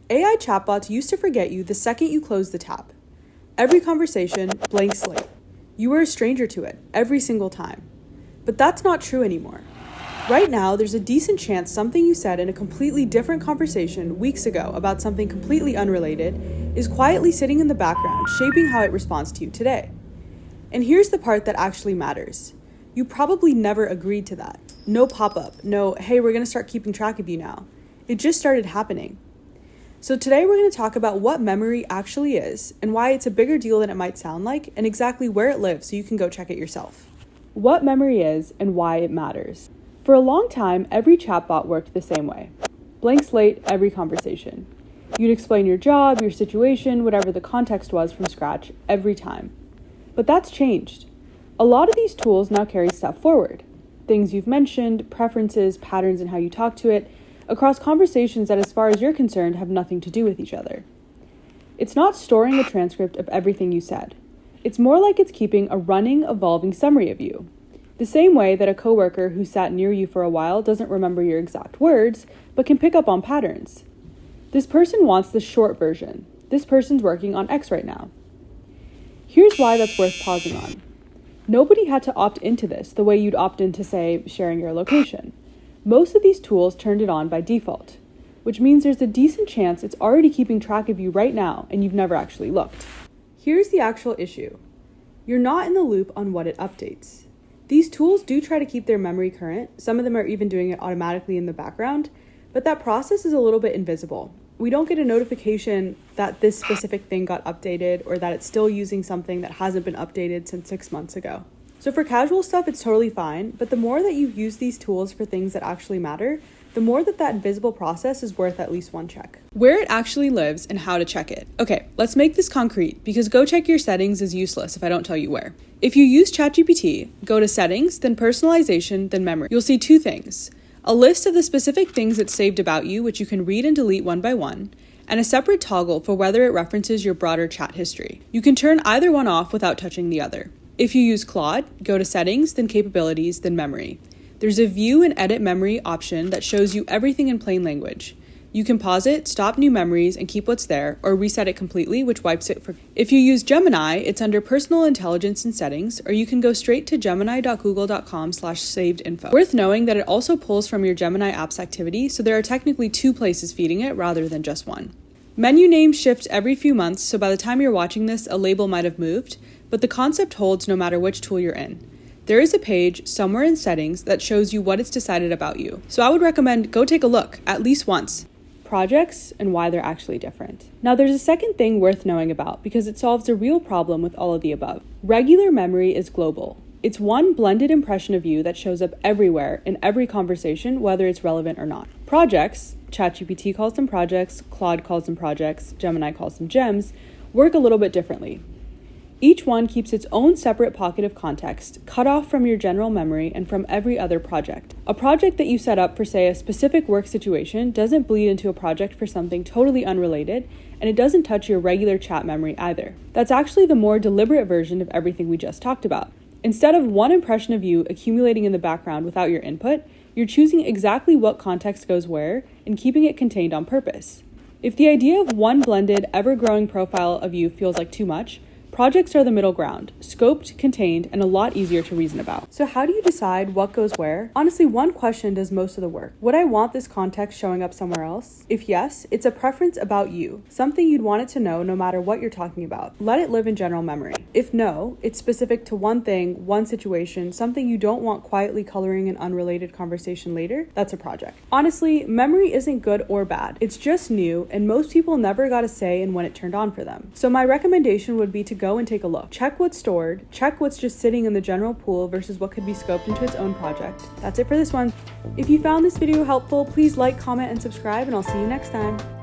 AI chatbots used to forget you the second you closed the tab. Every conversation, blank slate. You were a stranger to it, every single time. But that's not true anymore. Right now, there's a decent chance something you said in a completely different conversation weeks ago about something completely unrelated is quietly sitting in the background, shaping how it responds to you today. And here's the part that actually matters. You probably never agreed to that. No pop-up, no, hey, we're gonna start keeping track of you now. It just started happening. So today we're gonna talk about what memory actually is and why it's a bigger deal than it might sound like and exactly where it lives so you can go check it yourself. What memory is and why it matters. For a long time, every chatbot worked the same way. Blank slate, every conversation. You'd explain your job, your situation, whatever the context was from scratch, every time. But that's changed. A lot of these tools now carry stuff forward. Things you've mentioned, preferences, patterns in how you talk to it, across conversations that as far as you're concerned have nothing to do with each other. It's not storing a transcript of everything you said. It's more like it's keeping a running, evolving summary of you. The same way that a coworker who sat near you for a while doesn't remember your exact words, but can pick up on patterns. This person wants the short version. This person's working on X right now. Here's why that's worth pausing on. Nobody had to opt into this the way you'd opt into, say, sharing your location. Most of these tools turned it on by default, which means there's a decent chance it's already keeping track of you right now and you've never actually looked. Here's the actual issue. You're not in the loop on what it updates. These tools do try to keep their memory current. Some of them are even doing it automatically in the background, but that process is a little bit invisible. We don't get a notification that this specific thing got updated or that it's still using something that hasn't been updated since 6 months ago. So for casual stuff, it's totally fine, but the more that you use these tools for things that actually matter, the more that invisible process is worth at least one check. Where it actually lives and how to check it. Okay, let's make this concrete because go check your settings is useless if I don't tell you where. If you use ChatGPT, go to settings, then personalization, then memory. You'll see two things. A list of the specific things it's saved about you, which you can read and delete one by one, and a separate toggle for whether it references your broader chat history. You can turn either one off without touching the other. If you use Claude, go to settings, then capabilities, then memory. There's a view and edit memory option that shows you everything in plain language. You can pause it, stop new memories, and keep what's there, or reset it completely, which wipes it for... If you use Gemini, it's under personal intelligence and settings, or you can go straight to gemini.google.com/savedinfo. Worth knowing that it also pulls from your Gemini app's activity, so there are technically two places feeding it rather than just one. Menu names shift every few months, so by the time you're watching this, a label might have moved, but the concept holds no matter which tool you're in. There is a page somewhere in settings that shows you what it's decided about you. So I would recommend go take a look, at least once. Projects and why they're actually different. Now there's a second thing worth knowing about because it solves a real problem with all of the above. Regular memory is global. It's one blended impression of you that shows up everywhere in every conversation, whether it's relevant or not. Projects, ChatGPT calls them projects, Claude calls them projects, Gemini calls them gems, work a little bit differently. Each one keeps its own separate pocket of context, cut off from your general memory and from every other project. A project that you set up for, say, a specific work situation doesn't bleed into a project for something totally unrelated, and it doesn't touch your regular chat memory either. That's actually the more deliberate version of everything we just talked about. Instead of one impression of you accumulating in the background without your input, you're choosing exactly what context goes where and keeping it contained on purpose. If the idea of one blended, ever-growing profile of you feels like too much, projects are the middle ground, scoped, contained, and a lot easier to reason about. So how do you decide what goes where? Honestly, one question does most of the work. Would I want this context showing up somewhere else? If yes, it's a preference about you, something you'd want it to know no matter what you're talking about. Let it live in general memory. If no, it's specific to one thing, one situation, something you don't want quietly coloring an unrelated conversation later, that's a project. Honestly, memory isn't good or bad. It's just new, and most people never got a say in when it turned on for them. So my recommendation would be to go and take a look. Check what's stored, check what's just sitting in the general pool versus what could be scoped into its own project. That's it for this one. If you found this video helpful, please like, comment, and subscribe, and I'll see you next time.